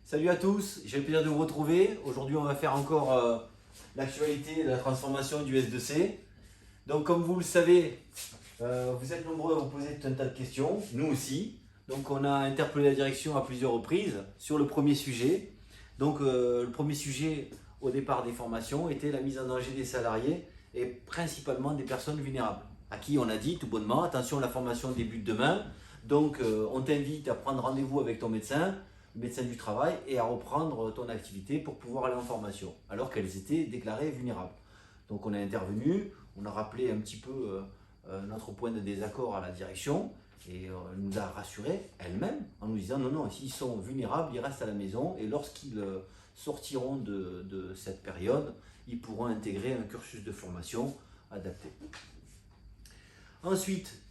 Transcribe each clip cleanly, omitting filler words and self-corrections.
Salut à tous, j'ai le plaisir de vous retrouver. Aujourd'hui, on va faire encore l'actualité de la transformation du S2C. Donc, comme vous le savez, vous êtes nombreux à vous poser tout un tas de questions, nous aussi. Donc, on a interpellé la direction à plusieurs reprises sur le premier sujet. Donc, le premier sujet au départ des formations était la mise en danger des salariés et principalement des personnes vulnérables, à qui on a dit tout bonnement, attention, la formation débute demain. Donc, on t'invite à prendre rendez-vous avec ton médecin du travail et à reprendre ton activité pour pouvoir aller en formation, alors qu'elles étaient déclarées vulnérables. Donc on est intervenu, on a rappelé un petit peu notre point de désaccord à la direction et elle nous a rassuré elle-même en nous disant non, s'ils sont vulnérables, ils restent à la maison et lorsqu'ils sortiront de cette période, ils pourront intégrer un cursus de formation adapté. Ensuite,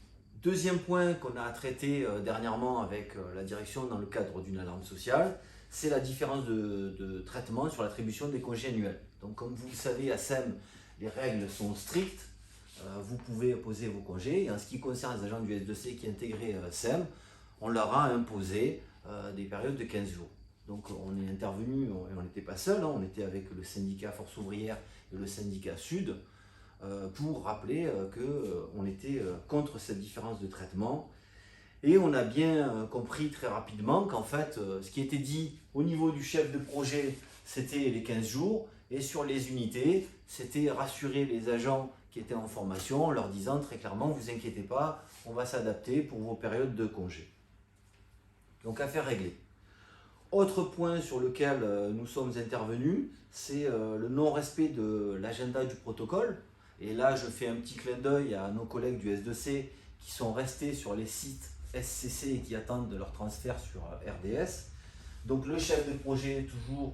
deuxième point qu'on a traité dernièrement avec la direction dans le cadre d'une alarme sociale, c'est la différence de traitement sur l'attribution des congés annuels. Donc comme vous le savez, à SEM, les règles sont strictes. Vous pouvez poser vos congés. Et en ce qui concerne les agents du S2C qui intégraient SEM, on leur a imposé des périodes de 15 jours. Donc on est intervenu, et on n'était pas seul, on était avec le syndicat Force Ouvrière et le syndicat Sud, pour rappeler qu'on était contre cette différence de traitement. Et on a bien compris très rapidement qu'en fait, ce qui était dit au niveau du chef de projet, c'était les 15 jours, et sur les unités, c'était rassurer les agents qui étaient en formation en leur disant très clairement, vous inquiétez pas, on va s'adapter pour vos périodes de congé. Donc affaire réglée. Autre point sur lequel nous sommes intervenus, c'est le non-respect de l'agenda du protocole. Et là, je fais un petit clin d'œil à nos collègues du S2C qui sont restés sur les sites SCC et qui attendent de leur transfert sur RDS. Donc le chef de projet, toujours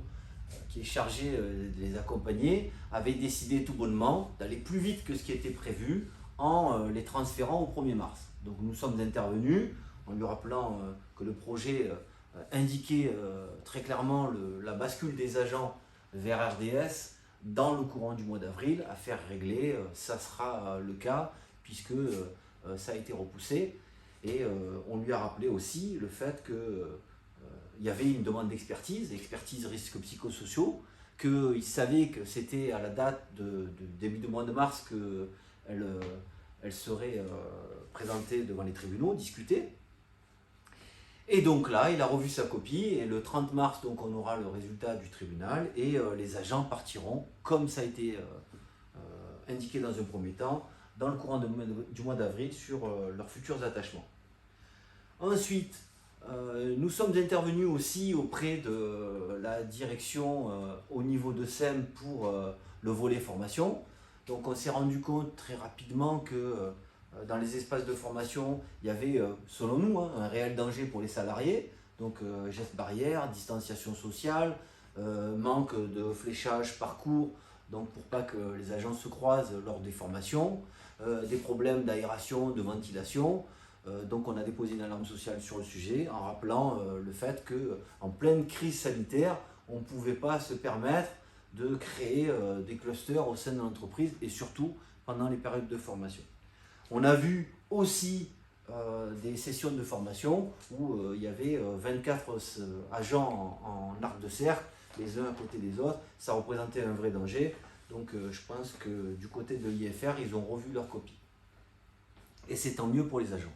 qui est chargé de les accompagner, avait décidé tout bonnement d'aller plus vite que ce qui était prévu en les transférant au 1er mars. Donc nous sommes intervenus en lui rappelant que le projet indiquait très clairement la bascule des agents vers RDS dans le courant du mois d'avril à faire régler. Ça sera le cas puisque ça a été repoussé. Et on lui a rappelé aussi le fait qu'il y avait une demande d'expertise, expertise risques psychosociaux, qu'il savait que c'était à la date de début du mois de mars qu'elle serait présentée devant les tribunaux, discutée. Et donc là, il a revu sa copie et le 30 mars, donc, on aura le résultat du tribunal et les agents partiront, comme ça a été indiqué dans un premier temps, dans le courant du mois d'avril sur leurs futurs attachements. Ensuite, nous sommes intervenus aussi auprès de la direction au niveau de SEM pour le volet formation. Donc on s'est rendu compte très rapidement que dans les espaces de formation, il y avait, selon nous, un réel danger pour les salariés. Donc gestes barrières, distanciation sociale, manque de fléchage, parcours, donc pour pas que les agents se croisent lors des formations, des problèmes d'aération, de ventilation. Donc on a déposé une alarme sociale sur le sujet en rappelant le fait qu'en pleine crise sanitaire, on ne pouvait pas se permettre de créer des clusters au sein de l'entreprise et surtout pendant les périodes de formation. On a vu aussi des sessions de formation où il y avait 24 agents en arc de cercle, les uns à côté des autres. Ça représentait un vrai danger. Donc je pense que du côté de l'IFR, ils ont revu leur copie. Et c'est tant mieux pour les agents.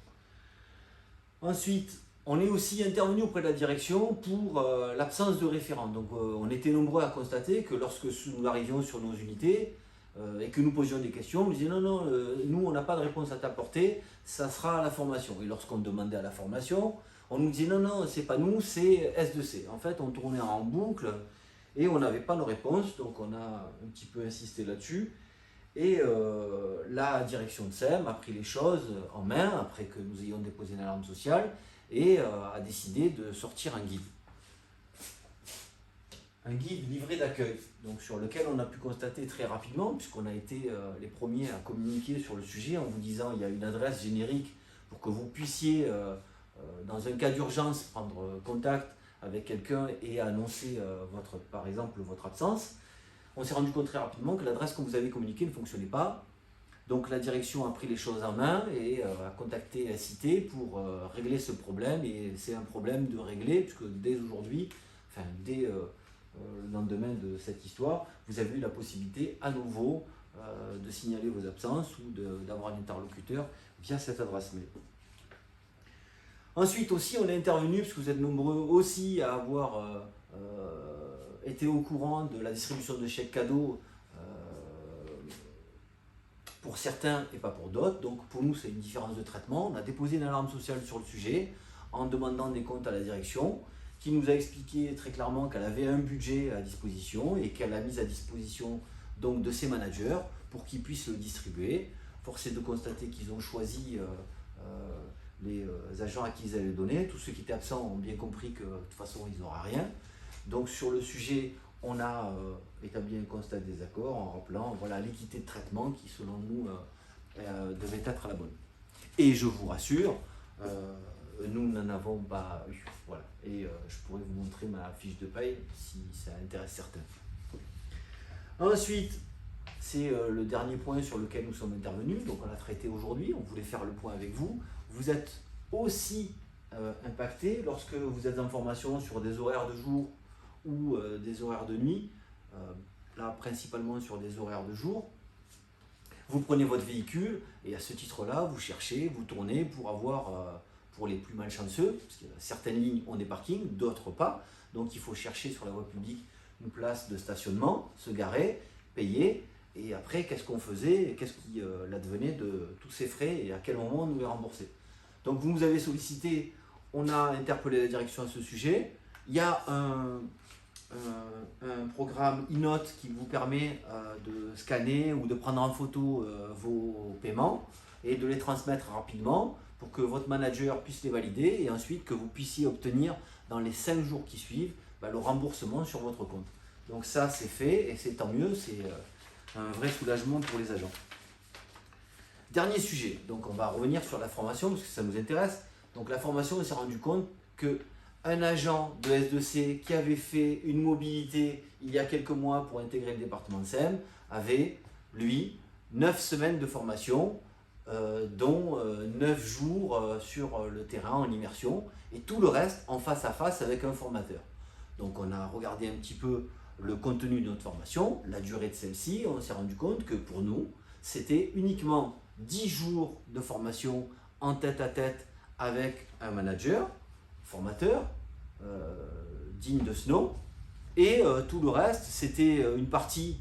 Ensuite, on est aussi intervenu auprès de la direction pour l'absence de référent. Donc on était nombreux à constater que lorsque nous arrivions sur nos unités et que nous posions des questions, on nous disait non, nous on n'a pas de réponse à t'apporter, ça sera à la formation. Et lorsqu'on demandait à la formation, on nous disait non, c'est pas nous, c'est S2C. En fait, on tournait en boucle et on n'avait pas nos réponses, donc on a un petit peu insisté là-dessus. Et la direction de SEM a pris les choses en main après que nous ayons déposé une alarme sociale et a décidé de sortir un guide. Un guide livré d'accueil, donc sur lequel on a pu constater très rapidement, puisqu'on a été les premiers à communiquer sur le sujet en vous disant il y a une adresse générique pour que vous puissiez, dans un cas d'urgence, prendre contact avec quelqu'un et annoncer par exemple votre absence. On s'est rendu compte très rapidement que l'adresse qu'on vous avait communiquée ne fonctionnait pas. Donc la direction a pris les choses en main et a contacté la cité pour régler ce problème. Et c'est un problème de régler, puisque dès aujourd'hui, dès le lendemain de cette histoire, vous avez eu la possibilité à nouveau de signaler vos absences ou d'avoir un interlocuteur via cette adresse mail. Ensuite aussi, on est intervenu, parce que vous êtes nombreux aussi à avoir été au courant de la distribution de chèques cadeaux pour certains et pas pour d'autres. Donc pour nous, c'est une différence de traitement. On a déposé une alarme sociale sur le sujet en demandant des comptes à la direction, qui nous a expliqué très clairement qu'elle avait un budget à disposition et qu'elle a mis à disposition donc de ses managers pour qu'ils puissent le distribuer. Force est de constater qu'ils ont choisi les agents à qui ils allaient le donner. Tous ceux qui étaient absents ont bien compris que de toute façon ils n'auraient rien. Donc sur le sujet, on a établi un constat de désaccord en rappelant voilà, l'équité de traitement qui selon nous devait être à la bonne. Et je vous rassure, nous n'en avons pas eu. Voilà. Et je pourrais vous montrer ma fiche de paye si ça intéresse certains. Ensuite, c'est le dernier point sur lequel nous sommes intervenus. Donc on l'a traité aujourd'hui, on voulait faire le point avec vous. Vous êtes aussi impacté lorsque vous êtes en formation sur des horaires de jour ou des horaires de nuit, là principalement sur des horaires de jour. Vous prenez votre véhicule et à ce titre-là, vous cherchez, vous tournez pour avoir, pour les plus malchanceux, parce que certaines lignes ont des parkings, d'autres pas, donc il faut chercher sur la voie publique une place de stationnement, se garer, payer, et après qu'est-ce qu'on faisait, qu'est-ce qui advenait de tous ces frais et à quel moment on nous les remboursait. Donc vous nous avez sollicité, on a interpellé la direction à ce sujet. Il y a un programme e-note qui vous permet de scanner ou de prendre en photo vos paiements et de les transmettre rapidement pour que votre manager puisse les valider et ensuite que vous puissiez obtenir dans les 5 jours qui suivent le remboursement sur votre compte. Donc ça c'est fait et c'est tant mieux, c'est un vrai soulagement pour les agents. Dernier sujet, donc on va revenir sur la formation parce que ça nous intéresse. Donc la formation, on s'est rendu compte qu'un agent de S2C qui avait fait une mobilité il y a quelques mois pour intégrer le département de SEM avait, lui, 9 semaines de formation, dont 9 jours sur le terrain en immersion et tout le reste en face à face avec un formateur. Donc on a regardé un petit peu le contenu de notre formation, la durée de celle-ci, on s'est rendu compte que pour nous, c'était uniquement 10 jours de formation en tête-à-tête avec un manager, formateur, digne de ce nom, et tout le reste, c'était une partie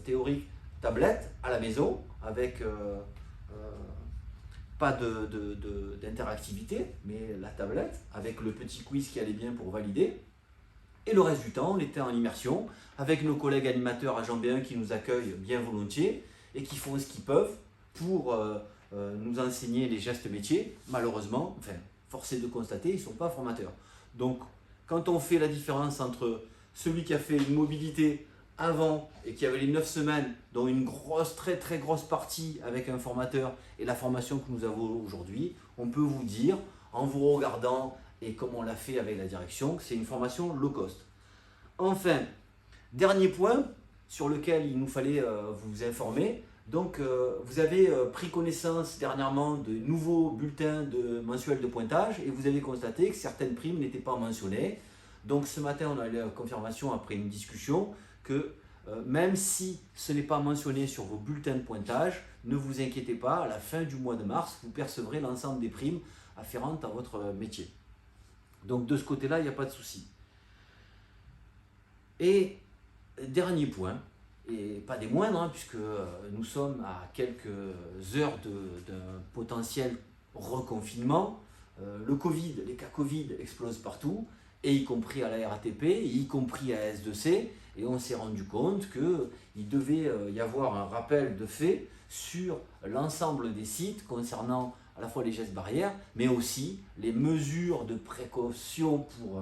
théorique tablette à la maison, avec pas d'interactivité, mais la tablette, avec le petit quiz qui allait bien pour valider. Et le reste du temps, on était en immersion avec nos collègues animateurs agents B1 qui nous accueillent bien volontiers et qui font ce qu'ils peuvent pour nous enseigner les gestes métiers. Malheureusement, force est de constater, ils ne sont pas formateurs. Donc, quand on fait la différence entre celui qui a fait une mobilité avant et qui avait les 9 semaines, dont une grosse, très très grosse partie avec un formateur et la formation que nous avons aujourd'hui, on peut vous dire, en vous regardant et comme on l'a fait avec la direction, c'est une formation low cost. Enfin, dernier point sur lequel il nous fallait vous informer. Donc, vous avez pris connaissance dernièrement de nouveaux bulletins mensuels de pointage et vous avez constaté que certaines primes n'étaient pas mentionnées. Donc, ce matin, on a eu la confirmation après une discussion que même si ce n'est pas mentionné sur vos bulletins de pointage, ne vous inquiétez pas, à la fin du mois de mars, vous percevrez l'ensemble des primes afférentes à votre métier. Donc, de ce côté-là, il n'y a pas de souci. Et dernier point, et pas des moindres, puisque nous sommes à quelques heures d'un potentiel reconfinement. Le Covid, les cas Covid explosent partout, et y compris à la RATP, et y compris à S2C, et on s'est rendu compte qu'il devait y avoir un rappel de fait sur l'ensemble des sites concernant à la fois les gestes barrières, mais aussi les mesures de précaution pour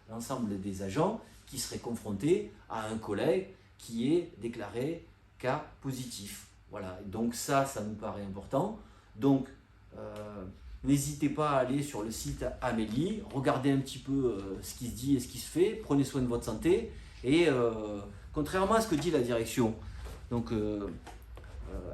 l'ensemble des agents qui seraient confrontés à un collègue qui est déclaré cas positif. Voilà, donc ça nous paraît important. Donc, n'hésitez pas à aller sur le site Amélie, regardez un petit peu ce qui se dit et ce qui se fait, prenez soin de votre santé, et contrairement à ce que dit la direction, donc,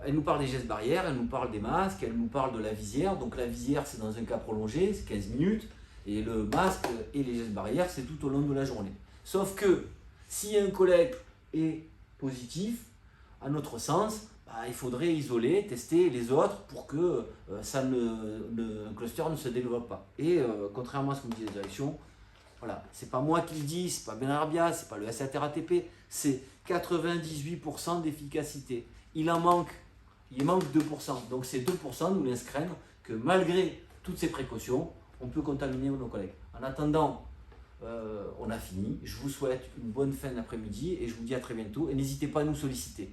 elle nous parle des gestes barrières, elle nous parle des masques, elle nous parle de la visière. Donc la visière, c'est dans un cas prolongé, c'est 15 minutes. Et le masque et les gestes barrières, c'est tout au long de la journée. Sauf que si un collègue est positif, à notre sens, il faudrait isoler, tester les autres pour que le cluster ne se développe pas. Et contrairement à ce que me dit la direction, voilà, c'est pas moi qui le dis, c'est pas Ben Arbia, c'est pas le SAT-RATP, c'est 98% d'efficacité. Il manque 2%. Donc ces 2% nous laissent craindre que malgré toutes ces précautions, on peut contaminer nos collègues. En attendant, on a fini. Je vous souhaite une bonne fin d'après-midi et je vous dis à très bientôt. Et n'hésitez pas à nous solliciter.